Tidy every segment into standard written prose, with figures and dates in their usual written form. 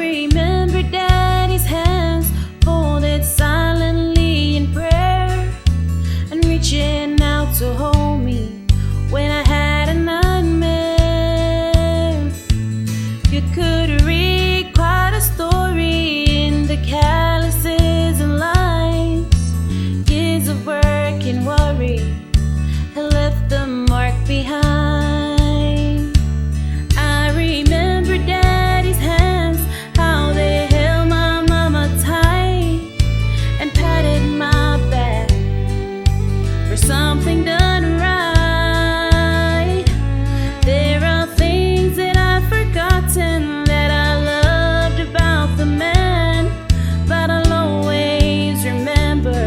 remember Daddy's hands folded silently in prayer and reaching out to hold me when I had a nightmare. You could read quite a story in the calluses and lines. Years of work and worry had left a mark behind. I remember Daddy's hands, how they held my mama tight and patted my back for something done right. There are things that I've forgotten that I loved about the man, but I'll always remember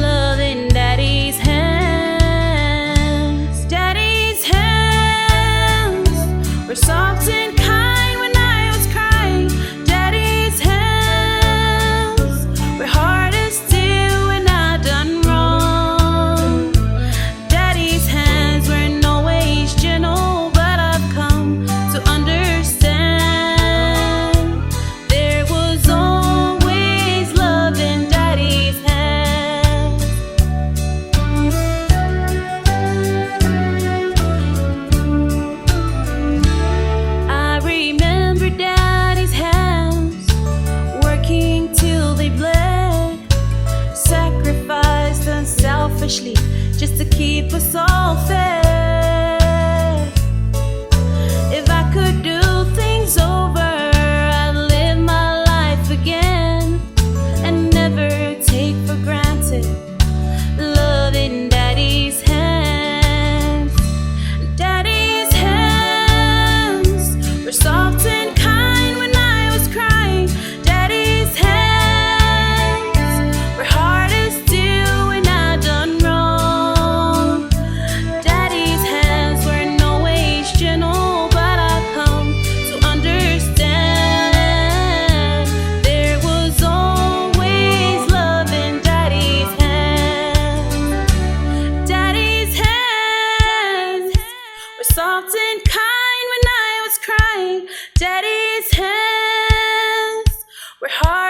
loving Daddy's hands. Daddy's hands were soft and kind when I was crying. Daddy's hands were hard as steel when I done wrong. Daddy's hands weren't always gentle, but I've come to understand there was always love in Daddy's hands. I remember Daddy's hands working till they bled, sacrificed unselfishly just to keep us all fed. If I could do things over, I'd live my life again and never take for granted love in Daddy's hands. Daddy's hands were soft and kind when I was crying. Daddy's hands were hard as steel when I done wrong. Daddy's hands weren't always gentle, but I've come to understand there was always love in Daddy's hands. Daddy's hands were soft and kind when I was crying. Daddy's hands were hard